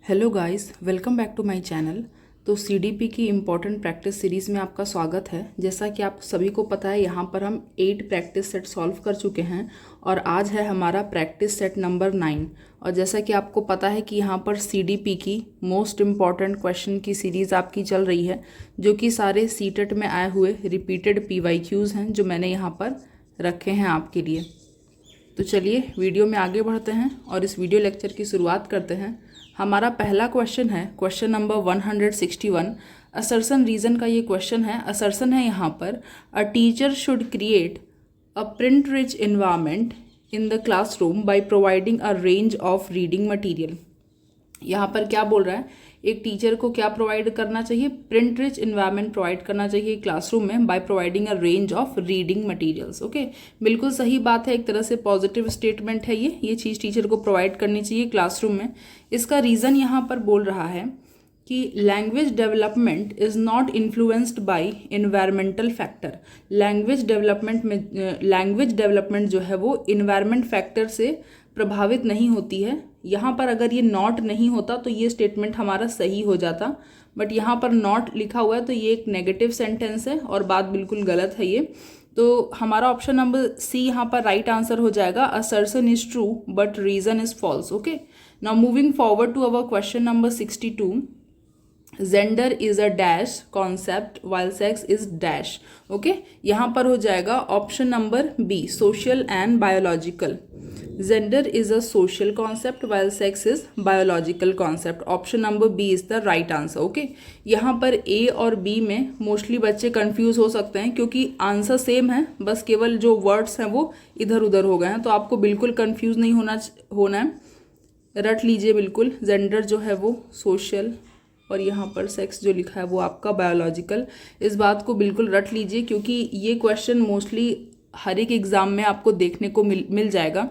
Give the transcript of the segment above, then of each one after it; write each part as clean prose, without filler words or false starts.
Hello guys, welcome back to my channel. तो CDP की important practice series में आपका स्वागत है। जैसा कि आप सभी को पता है, यहाँ पर हम 8 प्रैक्टिस सेट सॉल्व कर चुके हैं और आज है हमारा प्रैक्टिस सेट नंबर 9। और जैसा कि आपको पता है कि यहाँ पर सीडीपी की मोस्ट इम्पॉर्टेंट क्वेश्चन की सीरीज़ आपकी चल रही है, जो कि सारे सीटेट में आए हुए रिपीटेड पीवाईक्यूज़ हैं जो मैंने यहाँ पर रखे हैं आपके लिए। तो चलिए वीडियो में आगे बढ़ते हैं और इस वीडियो लेक्चर की शुरुआत करते हैं। हमारा पहला क्वेश्चन है क्वेश्चन नंबर 161। असर्शन रीजन का ये क्वेश्चन है। असर्शन है यहाँ पर, अ teacher should create a print rich environment in the classroom by providing a range of reading material. यहाँ पर क्या बोल रहा है, एक टीचर को क्या प्रोवाइड करना चाहिए? प्रिंट रिच इन्वायरमेंट प्रोवाइड करना चाहिए क्लासरूम में by providing a range of reading materials. Okay, बिल्कुल सही बात है, एक तरह से पॉजिटिव स्टेटमेंट है ये चीज़ टीचर को प्रोवाइड करनी चाहिए क्लासरूम में। इसका रीज़न यहाँ पर बोल रहा है कि language development is not influenced by environmental factor. Language development जो है वो इन्वायरमेंट फैक्टर से प्रभावित नहीं होती है। यहाँ पर अगर ये नॉट नहीं होता तो ये स्टेटमेंट हमारा सही हो जाता, बट यहाँ पर नॉट लिखा हुआ है तो ये एक नेगेटिव सेंटेंस है और बात बिल्कुल गलत है ये। तो हमारा ऑप्शन नंबर सी यहाँ पर राइट आंसर हो जाएगा। Assertion is true but reason is false. Okay, now moving forward to our question number 62। Gender is a dash concept while sex is dash. Okay, यहाँ पर हो जाएगा option number B, social and biological. Gender is a social concept while sex is biological concept. Option number B is the right answer. Okay, यहाँ पर ए और B में mostly बच्चे confuse हो सकते हैं क्योंकि आंसर सेम है, बस केवल जो वर्ड्स हैं वो इधर उधर हो गए हैं। तो आपको बिल्कुल कंफ्यूज नहीं होना है, रट लीजिए बिल्कुल। जेंडर जो है वो सोशल और यहाँ पर सेक्स जो लिखा है वो आपका बायोलॉजिकल। इस बात को बिल्कुल रट लीजिए क्योंकि ये क्वेश्चन मोस्टली हर एक एग्ज़ाम में आपको देखने को मिल जाएगा।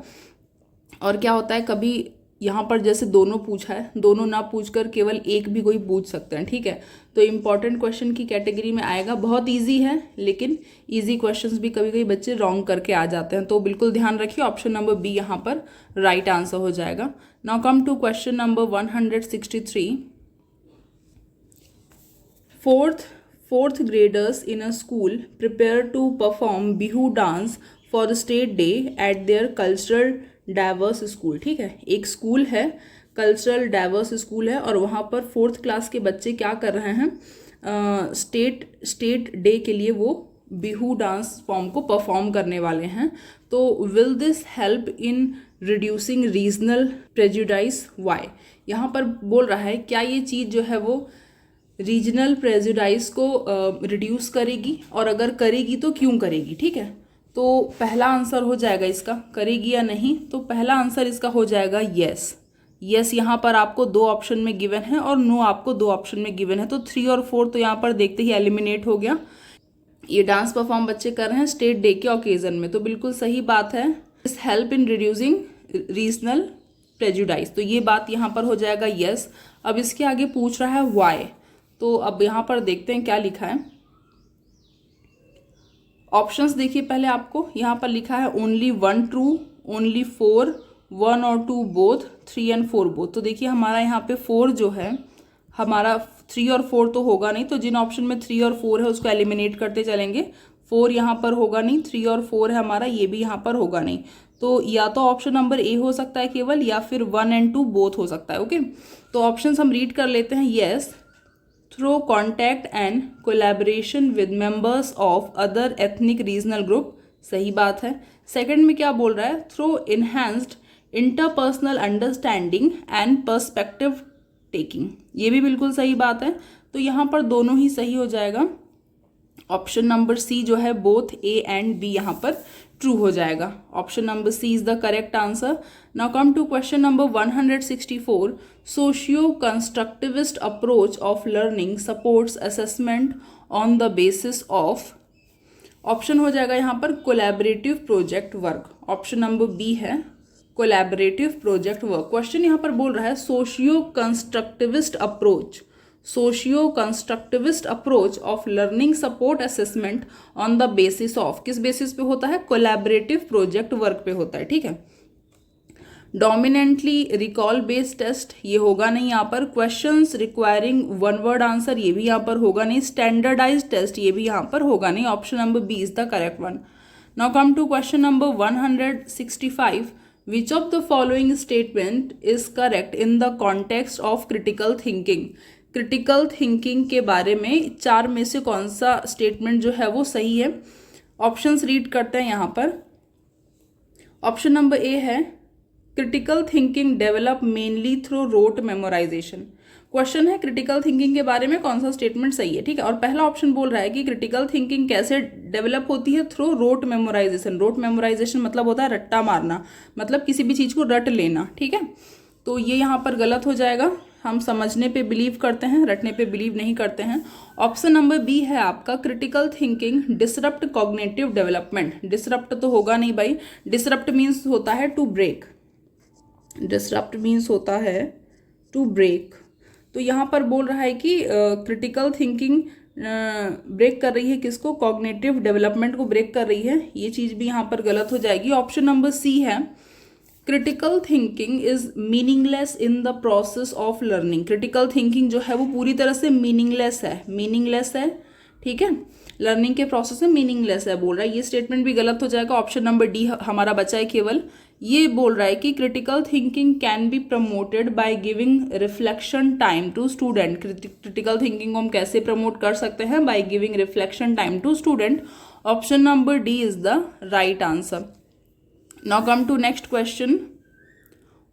और क्या होता है, कभी यहाँ पर जैसे दोनों पूछा है, दोनों ना पूछकर केवल एक भी कोई पूछ सकते हैं, ठीक है। तो इम्पॉर्टेंट क्वेश्चन की कैटेगरी में आएगा। बहुत ईजी है, लेकिन ईजी क्वेश्चंस भी कभी कभी बच्चे रॉन्ग करके आ जाते हैं, तो बिल्कुल ध्यान रखिए। ऑप्शन नंबर बी यहाँ पर राइट आंसर हो जाएगा। Now come to question number 163। Fourth graders in a school prepare to perform Bihu dance for the state day at their cultural diverse school। ठीक है, एक स्कूल है, कल्चरल डाइवर्स स्कूल है, और वहाँ पर 4th क्लास के बच्चे क्या कर रहे हैं, स्टेट डे के लिए वो बिहू डांस फॉर्म को परफॉर्म करने वाले हैं। तो will this help in reducing regional prejudice why. यहाँ पर बोल रहा है क्या ये चीज़ जो है वो रीजनल प्रेजुडाइज को रिड्यूस करेगी, और अगर करेगी तो क्यों करेगी। ठीक है, तो पहला आंसर हो जाएगा इसका, करेगी या नहीं, तो पहला आंसर इसका हो जाएगा यस। यस यहाँ पर आपको 2 ऑप्शन में गिवन है और नो आपको 2 ऑप्शन में गिवन है, तो 3 और 4 तो यहाँ पर देखते ही एलिमिनेट हो गया। ये डांस परफॉर्म बच्चे कर रहे हैं स्टेट डे के ओकेजन में, तो बिल्कुल सही बात है। This help in reducing regional prejudice, तो ये बात यहाँ पर हो जाएगा यस। अब इसके आगे पूछ रहा है वाई, तो अब यहाँ पर देखते हैं क्या लिखा है। ऑप्शंस देखिए पहले आपको, यहाँ पर लिखा है ओनली 1 ट्रू, ओनली 4, 1 और 2 बोथ, 3 एंड 4 बोथ। तो देखिए हमारा यहाँ पे 4 जो है, हमारा 3 और 4 तो होगा नहीं, तो जिन ऑप्शन में 3 और 4 है उसको एलिमिनेट करते चलेंगे। 4 यहाँ पर होगा नहीं, 3 और 4 है हमारा, ये भी यहाँ पर होगा नहीं। तो या तो ऑप्शन नंबर ए हो सकता है केवल, या फिर 1 एंड 2 बोथ हो सकता है। ओके, तो ऑप्शंस हम रीड कर लेते हैं। Yes, through contact and collaboration with members of other ethnic regional group, सही बात है। सेकंड में क्या बोल रहा है, through enhanced interpersonal understanding and perspective taking, ये भी बिल्कुल सही बात है। तो यहाँ पर दोनों ही सही हो जाएगा। ऑप्शन नंबर सी जो है बोथ ए एंड बी यहाँ पर ट्रू हो जाएगा। Option number C is the correct answer. Now come to question number 164। Socio constructivist approach of learning supports assessment on the basis of, option हो जाएगा यहाँ पर collaborative project work. Option number B है collaborative project work. Question यहाँ पर बोल रहा है socio constructivist approach, socio constructivist approach of learning support assessment on the basis of, किस बेसिस पे होता है, कोलैबोरेटिव प्रोजेक्ट वर्क पे होता है। ठीक है, डोमिनेंटली रिकॉल बेस्ड टेस्ट ये होगा नहीं यहाँ पर। Questions requiring one word answer ये भी यहाँ पर होगा नहीं। स्टैंडर्डाइज्ड टेस्ट ये भी यहाँ पर होगा नहीं। Option number B is the correct one. Now come to question number 165। Which of the following statement is correct in the context of critical thinking. Critical thinking के बारे में 4 में से कौन सा स्टेटमेंट जो है वो सही है। ऑप्शंस रीड करते हैं यहाँ पर। ऑप्शन नंबर ए है critical thinking develop mainly through rote memorization. Question है क्रिटिकल थिंकिंग के बारे में कौन सा स्टेटमेंट सही है, ठीक है। और पहला ऑप्शन बोल रहा है कि क्रिटिकल थिंकिंग कैसे डेवलप होती है, through rote memorization. Rote memorization मतलब होता है रट्टा मारना, मतलब किसी भी चीज़ को रट लेना, ठीक है। तो ये यहाँ पर गलत हो जाएगा। हम समझने पे बिलीव करते हैं, रटने पे बिलीव नहीं करते हैं। ऑप्शन नंबर बी है आपका critical thinking disrupt cognitive development. Disrupt तो होगा नहीं भाई। डिसरप्ट मीन्स होता है टू ब्रेक। डिसरप्ट मीन्स होता है टू ब्रेक। तो यहाँ पर बोल रहा है कि क्रिटिकल थिंकिंग ब्रेक कर रही है किसको, कॉग्निटिव डेवलपमेंट को ब्रेक कर रही है। ये चीज़ भी यहाँ पर गलत हो जाएगी। ऑप्शन नंबर सी है critical thinking is meaningless in the process of learning. Critical thinking जो है वो पूरी तरह से मीनिंगलेस है, मीनिंगलेस है, ठीक है। लर्निंग के प्रोसेस में मीनिंगलेस है बोल रहा है। ये स्टेटमेंट भी गलत हो जाएगा। ऑप्शन नंबर डी हमारा बचा है केवल। ये बोल रहा है कि critical thinking can be promoted by giving reflection time to student. Critical thinking को हम कैसे प्रमोट कर सकते हैं, by giving reflection time to student. Option number D is the right answer. Now come to next question.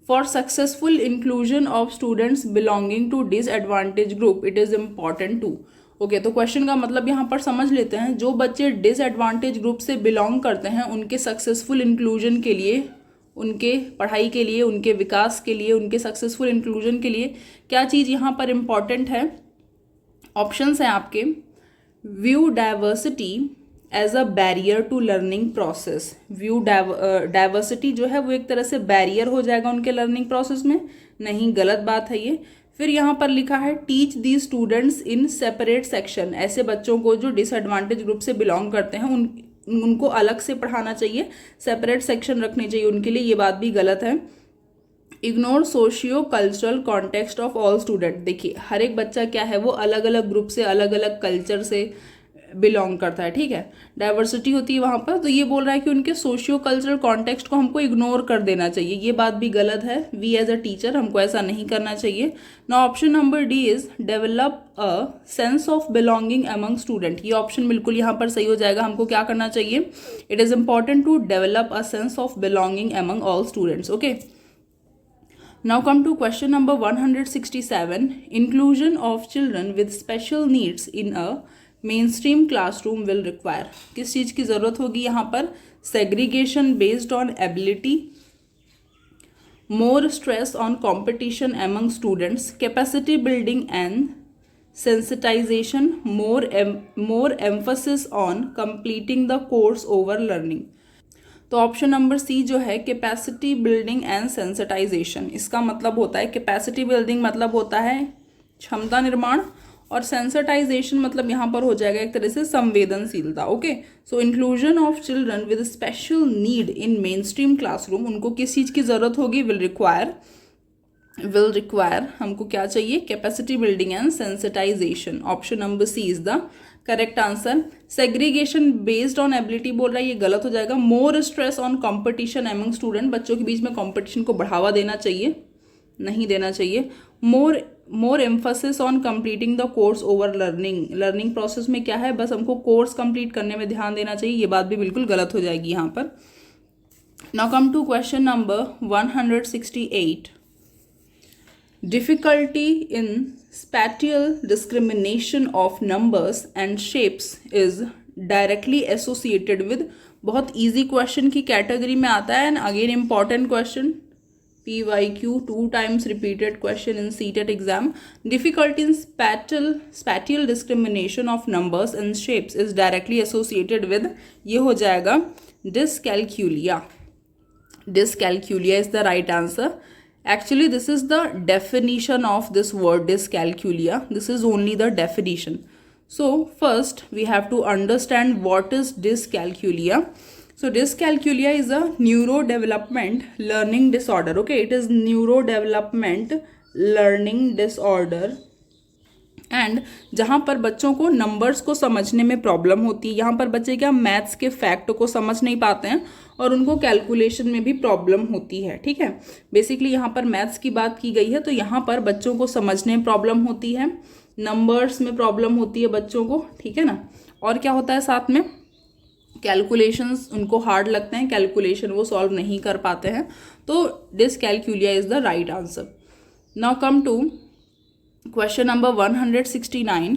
For successful inclusion of students belonging to disadvantage group it is important to. Okay, तो question का मतलब यहाँ पर समझ लेते हैं। जो बच्चे डिसएडवांटेज ग्रुप से बिलोंग करते हैं उनके सक्सेसफुल इंक्लूजन के लिए, उनके पढ़ाई के लिए, उनके विकास के लिए, उनके सक्सेसफुल इंक्लूजन के लिए क्या चीज़ यहाँ पर इम्पॉर्टेंट है। ऑप्शंस हैं आपके। View diversity as a barrier to learning process. View diversity जो है वो एक तरह से बैरियर हो जाएगा उनके लर्निंग प्रोसेस में, नहीं, गलत बात है ये। फिर यहाँ पर लिखा है teach the students in separate section. ऐसे बच्चों को जो डिसएडवांटेज ग्रुप से बिलोंग करते हैं उनको अलग से पढ़ाना चाहिए, सेपरेट सेक्शन रखने चाहिए उनके लिए। ये बात भी गलत है। Ignore socio cultural context of all student. देखिए हर एक बच्चा क्या है वो अलग अलग ग्रुप से, अलग अलग कल्चर से बिलोंग करता है, ठीक है। डाइवर्सिटी होती है वहाँ पर। तो ये बोल रहा है कि उनके सोशियो कल्चरल कॉन्टेक्स्ट को हमको इग्नोर कर देना चाहिए। ये बात भी गलत है। वी एज अ टीचर हमको ऐसा नहीं करना चाहिए। Now option number D is develop a sense of belonging among student. ये ऑप्शन बिल्कुल यहाँ पर सही हो जाएगा। हमको क्या करना चाहिए, it is important to develop a sense of belonging among all students. Okay, now come to question number 167। Inclusion of children with special needs in a mainstream classroom will require. किस चीज़ की ज़रूरत होगी यहाँ पर, segregation based on ability, more stress on competition among students, capacity building and sensitization, more emphasis on completing the course over learning. तो option number C जो है कैपेसिटी बिल्डिंग एंड सेंसिटाइजेशन। इसका मतलब होता है, कैपेसिटी बिल्डिंग मतलब होता है क्षमता निर्माण, और सेंसिटाइजेशन मतलब यहाँ पर हो जाएगा एक तरह से संवेदनशीलता। Okay, so inclusion of children with special need in main stream classroom, उनको किस चीज़ की ज़रूरत होगी, विल रिक्वायर हमको क्या चाहिए, capacity building and sensitization. Option number C is the correct answer. Segregation based on ability बोल रहा है, ये गलत हो जाएगा। More stress on competition among student, बच्चों के बीच में कॉम्पिटिशन को बढ़ावा देना चाहिए, नहीं देना चाहिए। More emphasis on completing the course over learning, learning process में क्या है, बस हमको कोर्स कंप्लीट करने में ध्यान देना चाहिए। ये बात भी बिल्कुल गलत हो जाएगी यहाँ पर। Now come to question number 168। Difficulty in spatial discrimination of numbers and shapes is directly associated with, बहुत ईजी क्वेश्चन की कैटेगरी में आता है and again important question, PYQ 2 times repeated question in CTET exam. Difficulty in spatial discrimination of numbers and shapes is directly associated with, ये हो जाएगा dyscalculia. Dyscalculia is the right answer. Actually this is the definition of this word dyscalculia. This is only the definition. So first we have to understand what is dyscalculia. So dyscalculia is a neurodevelopment learning disorder. Okay, it is neurodevelopment learning disorder. And जहाँ पर बच्चों को numbers को समझने में problem होती है, यहाँ पर बच्चे क्या मैथ्स के फैक्ट को समझ नहीं पाते हैं और उनको कैलकुलेशन में भी प्रॉब्लम होती है। ठीक है, बेसिकली यहाँ पर मैथ्स की बात की गई है, तो यहाँ पर बच्चों को समझने में प्रॉब्लम होती है, नंबर्स में प्रॉब्लम होती है बच्चों को। ठीक है ना, और क्या होता है साथ में, कैलकुलेशंस उनको हार्ड लगते हैं, कैलकुलेशन वो सॉल्व नहीं कर पाते हैं। तो dyscalculia is the right answer. Now come to question number 169।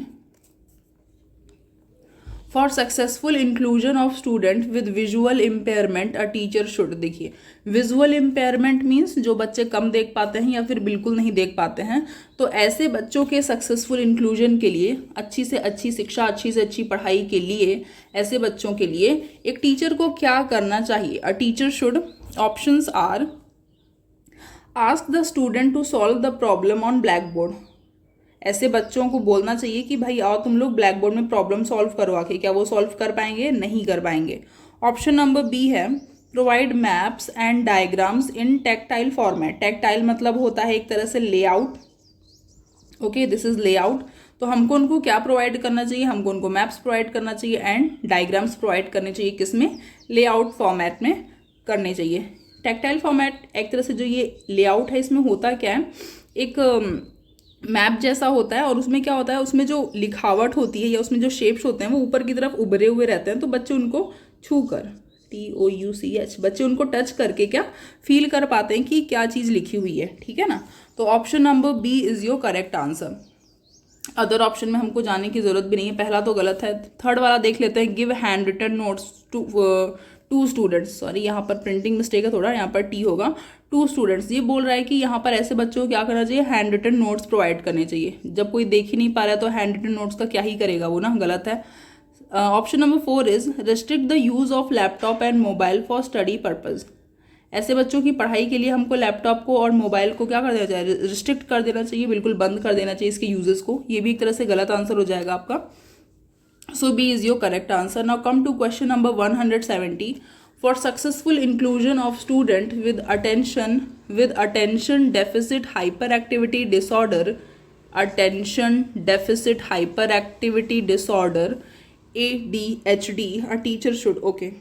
For successful inclusion of student with visual impairment a teacher should. देखिए, विजुअल इम्पेयरमेंट मीन्स जो बच्चे कम देख पाते हैं या फिर बिल्कुल नहीं देख पाते हैं, तो ऐसे बच्चों के सक्सेसफुल इंक्लूजन के लिए, अच्छी से अच्छी शिक्षा, अच्छी से अच्छी पढ़ाई के लिए, ऐसे बच्चों के लिए एक टीचर को क्या करना चाहिए? A teacher should, options are, ask the student to solve the problem on blackboard. ऐसे बच्चों को बोलना चाहिए कि भाई आओ तुम लोग ब्लैक बोर्ड में प्रॉब्लम सॉल्व करवा के, क्या वो सॉल्व कर पाएंगे? नहीं कर पाएंगे। ऑप्शन नंबर बी है, provide maps and diagrams in tactile format. Tactile मतलब होता है एक तरह से layout. Okay, this is layout. तो हमको उनको क्या प्रोवाइड करना चाहिए? हमको उनको मैप्स प्रोवाइड करना चाहिए एंड डायग्राम्स प्रोवाइड करने चाहिए। किसमें? लेआउट फॉर्मेट में करने चाहिए। टेक्टाइल फॉर्मेट एक तरह से जो ये लेआउट है, इसमें होता क्या है, एक मैप जैसा होता है और उसमें क्या होता है, उसमें जो लिखावट होती है या उसमें जो शेप्स होते हैं वो ऊपर की तरफ उभरे हुए रहते हैं, तो बच्चे उनको छू कर, TOUCH, बच्चे उनको टच करके क्या फील कर पाते हैं कि क्या चीज़ लिखी हुई है। ठीक है ना, तो option number B is your correct answer. Other option में हमको जाने की जरूरत भी नहीं है, पहला तो गलत है। थर्ड वाला देख लेते हैं, give handwritten notes to students. Sorry, यहाँ पर प्रिंटिंग मिस्टेक है थोड़ा, यहाँ पर टी होगा, 2 स्टूडेंट्स। ये बोल रहा है कि यहाँ पर ऐसे बच्चों को क्या करना चाहिए? हैंड रिटन नोट्स प्रोवाइड करने चाहिए। जब कोई देख ही नहीं पा रहा है तो हैंड रिटन नोट्स का क्या ही करेगा वो ना, गलत है। Option number 4 is restrict the use of laptop and mobile for study purpose. ऐसे बच्चों की पढ़ाई के लिए हमको लैपटॉप को और मोबाइल को क्या कर देना चाहिए? रिस्ट्रिक्ट कर देना चाहिए, बिल्कुल बंद कर देना चाहिए इसके यूजेस को। ये भी एक तरह से गलत आंसर हो जाएगा आपका। So B is your correct answer. Now come to question number 170। For successful inclusion of student with attention deficit hyperactivity disorder, ADHD, a teacher should, okay,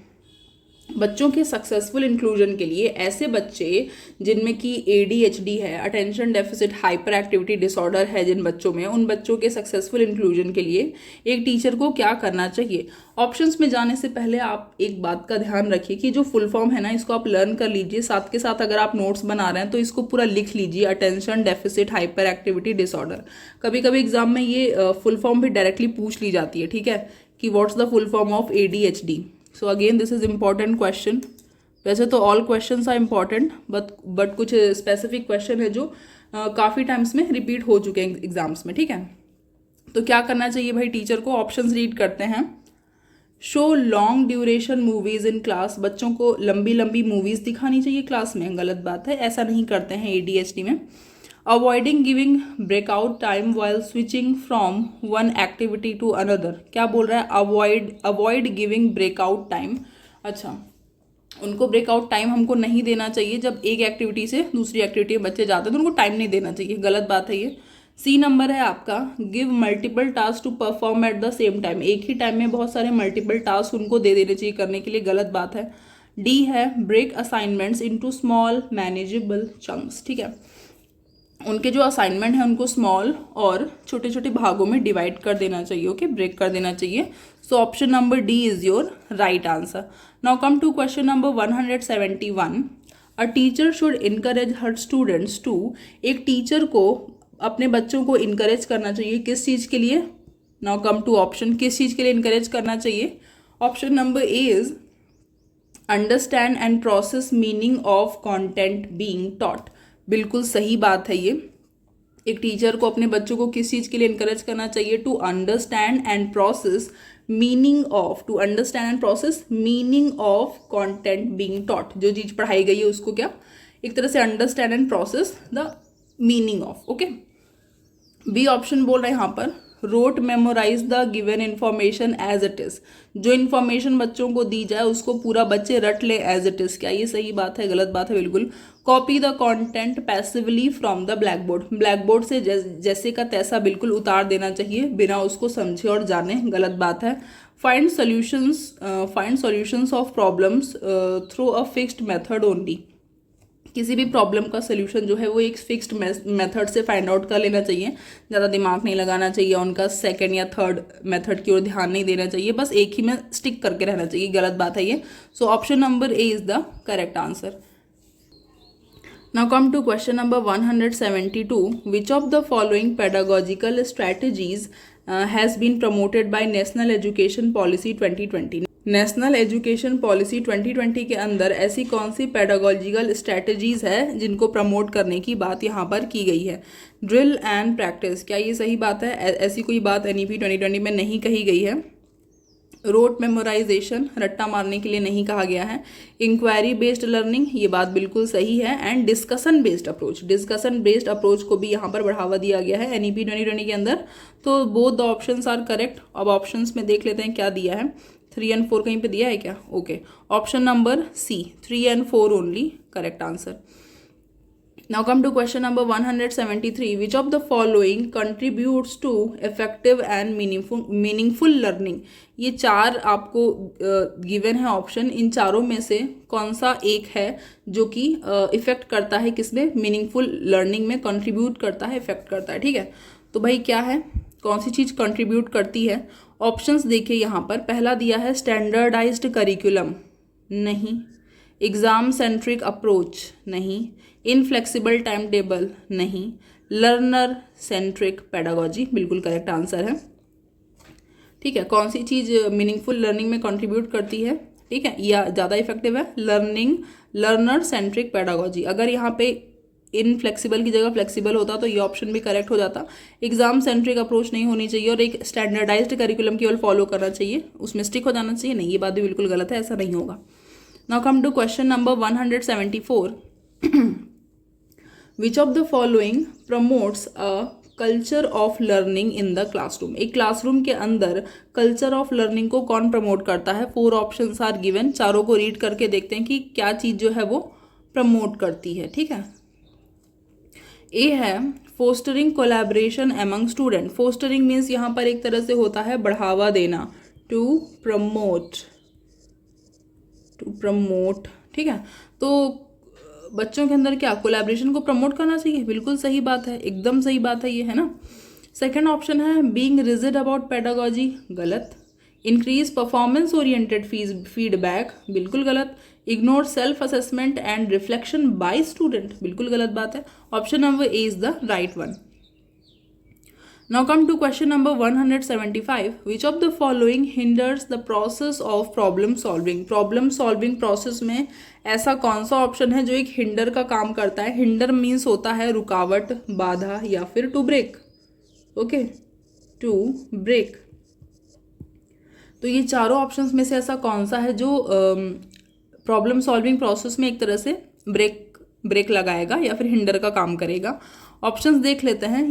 बच्चों के सक्सेसफुल इंक्लूजन के लिए ऐसे बच्चे जिनमें कि ADHD है, attention deficit hyper activity disorder है जिन बच्चों में, उन बच्चों के सक्सेसफुल इंक्लूजन के लिए एक टीचर को क्या करना चाहिए? ऑप्शंस में जाने से पहले आप एक बात का ध्यान रखिए कि जो फुल फॉर्म है ना, इसको आप लर्न कर लीजिए। साथ के साथ अगर आप नोट्स बना रहे हैं तो इसको पूरा लिख लीजिए, attention deficit hyper activity disorder. कभी कभी एग्जाम में ये फुल फॉर्म भी डायरेक्टली पूछ ली जाती है, ठीक है, कि what's the full form of ADHD। So again this is important question. वैसे तो all questions are important, but कुछ स्पेसिफिक क्वेश्चन है जो काफ़ी टाइम्स में रिपीट हो चुके हैं एग्जाम्स में। ठीक है, तो क्या करना चाहिए भाई टीचर को? ऑप्शंस रीड करते हैं। Show long duration movies in class. बच्चों को लंबी लंबी मूवीज दिखानी चाहिए क्लास में, गलत बात है, ऐसा नहीं करते हैं ADHD में। Avoiding giving breakout time while switching from one activity to another. क्या बोल रहा है? Avoid giving breakout time. अच्छा, उनको ब्रेकआउट टाइम हमको नहीं देना चाहिए। जब एक एक्टिविटी से दूसरी एक्टिविटी में बच्चे जाते हैं तो उनको टाइम नहीं देना चाहिए, गलत बात है ये। C नंबर है आपका, give multiple task to perform at the same time. एक ही टाइम में बहुत सारे मल्टीपल टास्क उनको दे देने चाहिए करने के लिए, गलत बात है। D है, break assignments into small manageable chunks. ठीक है, उनके जो असाइनमेंट है उनको स्मॉल और छोटे छोटे भागों में डिवाइड कर देना चाहिए, ओके, ब्रेक कर देना चाहिए। So option number D is your right answer. Now come to question number 171। A teacher should encourage her students to. एक टीचर को अपने बच्चों को इनकरेज करना चाहिए, किस चीज़ के लिए? नाउ कम टू ऑप्शन, किस चीज़ के लिए इनकरेज करना चाहिए? Option number A is understand and process meaning of content being taught. बिल्कुल सही बात है ये। एक टीचर को अपने बच्चों को किस चीज़ के लिए इनकरेज करना चाहिए? To understand and process meaning of, to understand and process meaning of content being taught. जो चीज़ पढ़ाई गई है उसको क्या एक तरह से understand and process the meaning of, okay. B option बोल रहे हैं यहाँ पर, rote memorize the given information as it is. जो इन्फॉर्मेशन बच्चों को दी जाए उसको पूरा बच्चे रट ले एज इट इज़। क्या ये सही बात है, गलत बात है? बिल्कुल। Copy the content passively from the black board. Black board से जैसे का तैसा बिल्कुल उतार देना चाहिए बिना उसको समझे और जाने, गलत बात है। Find solutions of problems through a fixed method only. किसी भी प्रॉब्लम का सोल्यूशन जो है वो एक फिक्स्ड मेथड से फाइंड आउट कर लेना चाहिए। ज़्यादा दिमाग नहीं लगाना चाहिए, उनका सेकंड या थर्ड मेथड की ओर ध्यान नहीं देना चाहिए, बस एक ही में स्टिक करके रहना चाहिए, गलत बात है ये। सो option number A is the correct answer. Now come to question number 172. Which of the following pedagogical strategies has been promoted by National Education Policy 2020? National education policy 2020 के अंदर ऐसी कौन सी पेडागोजिकल स्ट्रैटेजीज है जिनको प्रमोट करने की बात यहाँ पर की गई है? Drill and practice. क्या ये सही बात है? ऐसी कोई बात NEP 2020 में नहीं कही गई है। रोट मेमोराइजेशन, रट्टा मारने के लिए नहीं कहा गया है। इंक्वायरी बेस्ड लर्निंग, ये बात बिल्कुल सही है। And discussion based approach, discussion based approach को भी यहाँ पर बढ़ावा दिया गया है NEP 2020 के अंदर। तो both the options are correct. अब ऑप्शंस में देख लेते हैं क्या दिया है। 3 and 4 कहीं पे दिया है क्या? Okay, option number C, 3 and 4 only correct answer. Now come to question number 173. Which of the following contributes to effective and meaningful learning? ये चार आपको गिवन है ऑप्शन। इन चारों में से कौन सा एक है जो कि इफेक्ट करता है किसमें? मीनिंगफुल लर्निंग में कंट्रीब्यूट करता है, इफेक्ट करता है। ठीक है, तो भाई क्या है, कौन सी चीज़ कंट्रीब्यूट करती है? ऑप्शंस देखिए यहाँ पर। पहला दिया है स्टैंडर्डाइज्ड करिकुलम, नहीं। एग्ज़ाम सेंट्रिक अप्रोच, नहीं। इनफ्लेक्सिबल टाइम टेबल, नहीं। लर्नर सेंट्रिक पेडागोजी, बिल्कुल करेक्ट आंसर है। ठीक है, कौन सी चीज़ मीनिंगफुल लर्निंग में कंट्रीब्यूट करती है? ठीक है, या ज़्यादा इफेक्टिव है? Learner centric pedagogy. अगर यहाँ पे इनफ्लेक्सिबल की जगह फ्लेक्सिबल होता तो ये ऑप्शन भी करेक्ट हो जाता। एग्जाम सेंट्रिक अप्रोच नहीं होनी चाहिए और एक स्टैंडर्डाइज्ड करिकुलम केवल फॉलो करना चाहिए, उसमें स्टिक हो जाना चाहिए, नहीं, ये बात भी बिल्कुल गलत है, ऐसा नहीं होगा। Now come to question number 174. Which of the following promotes a culture of learning in the classroom? एक क्लासरूम के अंदर कल्चर ऑफ लर्निंग को कौन प्रमोट करता है? 4 ऑप्शंस आर गिवन, चारों को रीड करके देखते हैं कि क्या चीज़ जो है वो प्रमोट करती है। ठीक है, ए है fostering collaboration among student. Fostering means यहाँ पर एक तरह से होता है बढ़ावा देना, टू प्रमोट। ठीक है, तो बच्चों के अंदर क्या कोलैबोरेशन को प्रमोट करना चाहिए, बिल्कुल सही बात है, एकदम सही बात है ये, है ना। सेकेंड ऑप्शन है बीइंग रिजिड अबाउट पेडागोजी, गलत। इंक्रीज परफॉर्मेंस ओरिएंटेड फीडबैक, बिल्कुल गलत। Ignore self assessment and reflection by student, बिल्कुल गलत बात है। Option number A is the right one. Now come to question number 175. Which of the following hinders the process of problem solving? Problem solving process में ऐसा कौन सा option है जो एक हिंडर का काम करता है? हिंडर मीन्स होता है रुकावट, बाधा या फिर to break. Okay, to break. तो ये चारों ऑप्शंस में से ऐसा कौन सा है जो प्रॉब्लम सॉल्विंग प्रोसेस में एक तरह से ब्रेक लगाएगा या फिर हिंडर का काम करेगा? ऑप्शंस देख लेते हैं।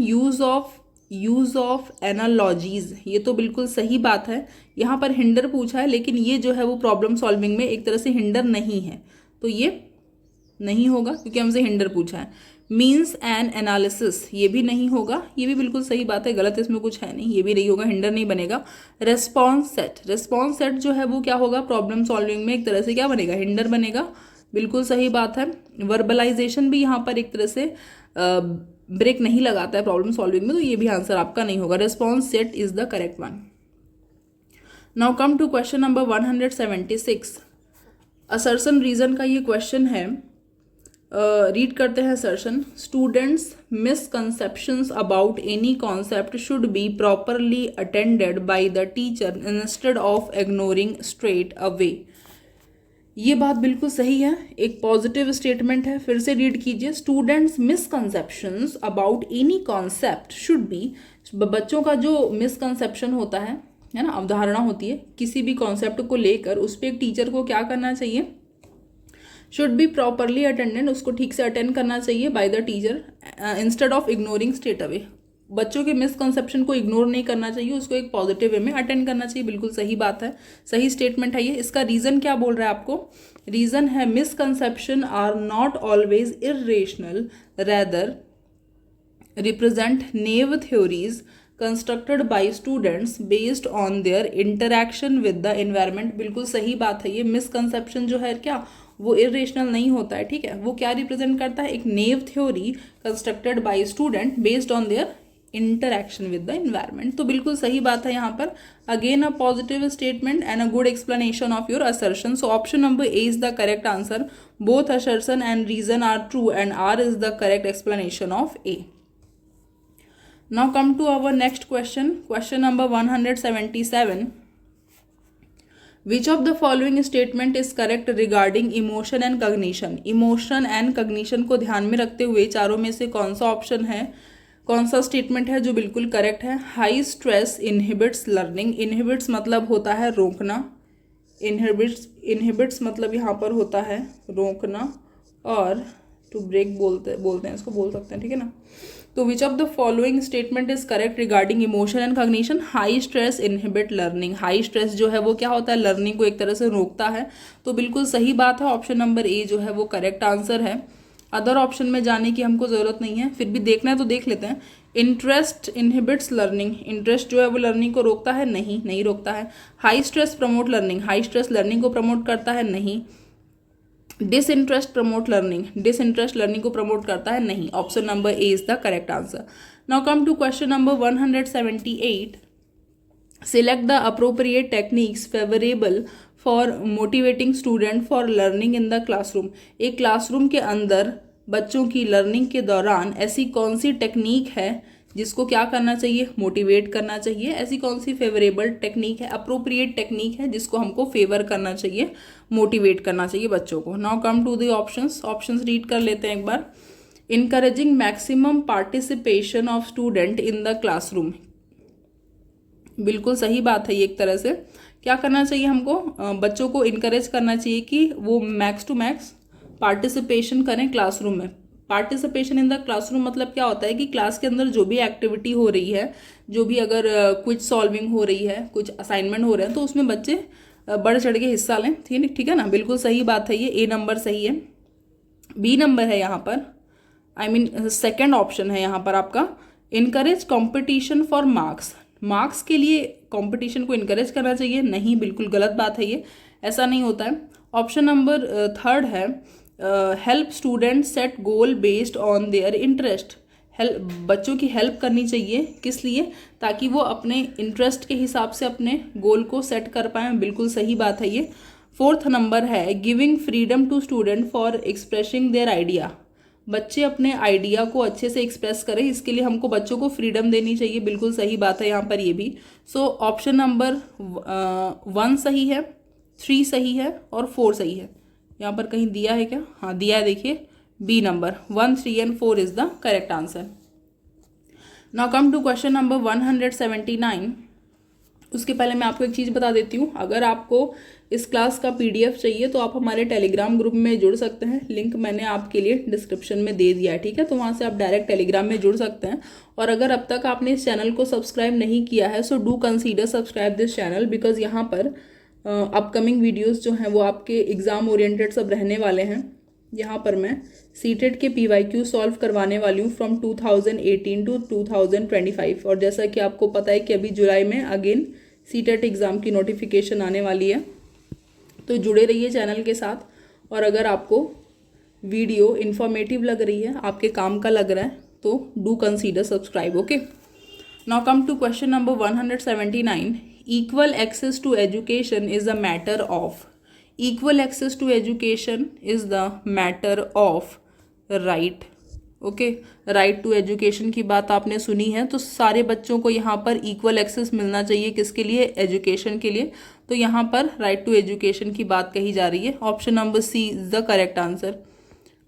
यूज ऑफ एनालॉजीज, ये तो बिल्कुल सही बात है। यहाँ पर हिंडर पूछा है लेकिन ये जो है वो प्रॉब्लम सॉल्विंग में एक तरह से हिंडर नहीं है, तो ये नहीं होगा क्योंकि हमसे हिंडर पूछा है। मीन्स एंड एनालिसिस, ये भी नहीं होगा, ये भी बिल्कुल सही बात है, गलत इसमें कुछ है नहीं, ये भी नहीं होगा, हिंडर नहीं बनेगा। रेस्पॉन्स सेट जो है वो क्या होगा? प्रॉब्लम सॉल्विंग में एक तरह से क्या बनेगा? हिंडर बनेगा, बिल्कुल सही बात है। वर्बलाइजेशन भी यहाँ पर एक तरह से ब्रेक नहीं लगाता है प्रॉब्लम सॉल्विंग में, तो ये भी आंसर आपका नहीं होगा। Response set is the correct one. Now come to question number 176. Assertion reason का ये क्वेश्चन है, रीड करते हैं assertion. Students misconceptions about any concept should be properly attended by the teacher instead of ignoring straight away. ये बात बिल्कुल सही है, एक पॉजिटिव स्टेटमेंट है। फिर से रीड कीजिए। Students misconceptions about any concept should B, बच्चों का जो मिसकंसेप्शन होता है ना, अवधारणा होती है किसी भी कॉन्सेप्ट को लेकर, उस पर एक टीचर को क्या करना चाहिए? शुड बी प्रॉपरली अटेंडेड, उसको ठीक से अटेंड करना चाहिए bye the teacher instead of ignoring straight away. बच्चों के मिसकंसेप्शन को इग्नोर नहीं करना चाहिए, उसको एक पॉजिटिव वे में अटेंड करना चाहिए। बिल्कुल सही बात है, सही स्टेटमेंट है ये। इसका रीज़न क्या बोल रहा है आपको? रीज़न है misconception are not always irrational, rather represent naive theories constructed by students based on their interaction with the environment. बिल्कुल सही बात है ये। मिसकंसेप्शन जो है क्या, वो इरेशनल नहीं होता है, ठीक है। वो क्या रिप्रेजेंट करता है? एक naive theory constructed by student based on their interaction with the environment. तो बिल्कुल सही बात है यहाँ पर। Again a positive statement and a good explanation of your assertion. So option number A is the correct answer. Both assertion and reason are true and R is the correct explanation of A. Now come to our next question. Question number 177. Which of the following statement is correct regarding emotion and cognition? Emotion and cognition को ध्यान में रखते हुए चारों में से कौन सा ऑप्शन है, कौन सा स्टेटमेंट है जो बिल्कुल करेक्ट है? High stress inhibits learning. Inhibits मतलब होता है रोकना, इनहिबिट्स मतलब यहाँ पर होता है रोकना, और टू ब्रेक बोलते हैं इसको, बोल सकते हैं, ठीक है ना। तो विच of the following statement is correct regarding emotion and cognition? High stress inhibit learning. High stress जो है वो क्या होता है? लर्निंग को एक तरह से रोकता है। तो बिल्कुल सही बात है, ऑप्शन नंबर ए जो है वो करेक्ट आंसर है। अदर ऑप्शन में जाने की हमको ज़रूरत नहीं है, फिर भी देखना है तो देख लेते हैं। Interest inhibits learning. इंटरेस्ट जो है वो लर्निंग को रोकता है? नहीं रोकता है। High stress promote learning. High stress learning को प्रमोट करता है? नहीं। Disinterest promote learning. Disinterest learning को प्रमोट करता है? नहीं। Option number A is the correct answer. Now come to question number 178. Select the appropriate techniques favourable for motivating student for learning in the classroom. एक classroom के अंदर बच्चों की learning के दौरान ऐसी कौन सी टेक्निक है जिसको क्या करना चाहिए? मोटिवेट करना चाहिए। ऐसी कौन सी फेवरेबल टेक्निक है, अप्रोप्रिएट टेक्निक है जिसको हमको फेवर करना चाहिए, मोटिवेट करना चाहिए बच्चों को? Now come to the options read कर लेते हैं एक बार। Encouraging maximum participation of student in the classroom. बिल्कुल सही बात है ये। एक तरह से क्या करना चाहिए हमको? बच्चों को इनकरेज करना चाहिए कि वो मैक्स टू मैक्स पार्टिसिपेशन करें क्लासरूम में। पार्टिसिपेशन इन द क्लासरूम मतलब क्या होता है कि क्लास के अंदर जो भी एक्टिविटी हो रही है, जो भी अगर कुछ सॉल्विंग हो रही है, कुछ असाइनमेंट हो रहे हैं, तो उसमें बच्चे बढ़ चढ़ के हिस्सा लें। ठीक है ना, बिल्कुल सही बात है ये। ए नंबर सही है। बी नंबर है यहाँ पर, आई मीन सेकेंड ऑप्शन है यहाँ पर आपका, encourage competition for marks. Marks के लिए कॉम्पिटिशन को इनकरेज करना चाहिए? नहीं, बिल्कुल गलत बात है ये, ऐसा नहीं होता है। ऑप्शन नंबर थर्ड है, help student set goal based on their interest. बच्चों की हेल्प करनी चाहिए, किस लिए? ताकि वो अपने इंटरेस्ट के हिसाब से अपने गोल को सेट कर पाएँ। बिल्कुल सही बात है ये। फोर्थ नंबर है, giving freedom to student for expressing their idea. बच्चे अपने आइडिया को अच्छे से एक्सप्रेस करें, इसके लिए हमको बच्चों को फ्रीडम देनी चाहिए। बिल्कुल सही बात है यहाँ पर ये भी। सो ऑप्शन नंबर 1 सही है, 3 सही है और 4 सही है। यहाँ पर कहीं दिया है क्या? हाँ दिया है, देखिए B number 1, 3 and 4 is the correct answer. Now come to question number 179। उसके पहले मैं आपको एक चीज़ बता देती हूँ, अगर आपको इस क्लास का पीडीएफ चाहिए तो आप हमारे टेलीग्राम ग्रुप में जुड़ सकते हैं। लिंक मैंने आपके लिए डिस्क्रिप्शन में दे दिया है, ठीक है। तो वहाँ से आप डायरेक्ट टेलीग्राम में जुड़ सकते हैं। और अगर अब तक आपने इस चैनल को सब्सक्राइब नहीं किया है, so do consider subscribe this channel, because यहाँ पर अपकमिंग वीडियोज़ जो हैं वो आपके एग्ज़ाम ओरिएंटेड सब रहने वाले हैं। यहाँ पर मैं सीटेट के PYQ सॉल्व करवाने वाली हूँ फ्रॉम 2018 टू 2025। और जैसा कि आपको पता है कि अभी जुलाई में अगेन सीटेट एग्ज़ाम की नोटिफिकेशन आने वाली है, तो जुड़े रहिए चैनल के साथ। और अगर आपको वीडियो इन्फॉर्मेटिव लग रही है, आपके काम का लग रहा है, तो do consider subscribe, okay. Now come to question number 179। Equal access to education is a matter of. Equal access to education is the matter of right, okay. Right to education की बात आपने सुनी है, तो सारे बच्चों को यहाँ पर इक्वल एक्सेस मिलना चाहिए, किसके लिए? एजुकेशन के लिए। तो यहाँ पर राइट टू एजुकेशन की बात कही जा रही है। Option number C is the correct answer.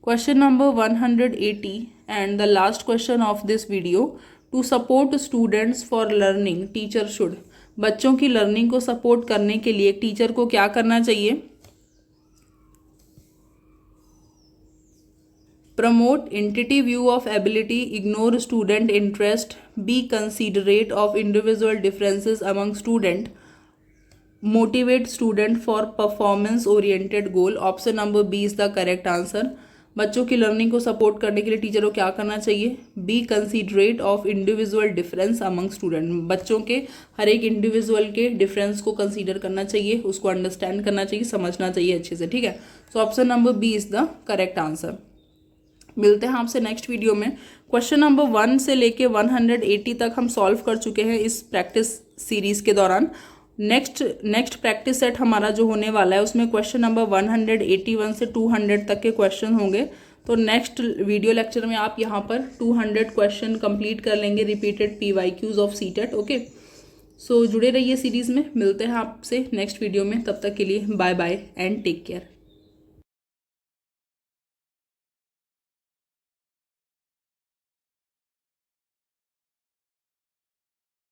Question number 180 and the last question of this video, to support students for learning teacher should. बच्चों की लर्निंग को सपोर्ट करने के लिए टीचर को क्या करना चाहिए? Promote entity view of ability, ignore student interest, be considerate of individual differences among student, motivate student for performance oriented goal. Option number B is the correct answer. बच्चों की लर्निंग को सपोर्ट करने के लिए टीचर को क्या करना चाहिए? Be considerate of individual difference among student. बच्चों के हर एक इंडिविजुअल के डिफरेंस को कंसीडर करना चाहिए, उसको अंडरस्टैंड करना चाहिए, समझना चाहिए अच्छे से, ठीक है। So option number B is the correct answer. मिलते हैं आपसे नेक्स्ट वीडियो में। क्वेश्चन नंबर 1 से लेके 180 तक हम सॉल्व कर चुके हैं इस प्रैक्टिस सीरीज के दौरान। नेक्स्ट प्रैक्टिस सेट हमारा जो होने वाला है उसमें क्वेश्चन नंबर 181 से 200 तक के क्वेश्चन होंगे। तो नेक्स्ट वीडियो लेक्चर में आप यहाँ पर 200 क्वेश्चन कंप्लीट कर लेंगे, repeated PYQs of CTET. Okay, so जुड़े रहिए सीरीज में। मिलते हैं आपसे नेक्स्ट वीडियो में, तब तक के लिए bye bye and take care.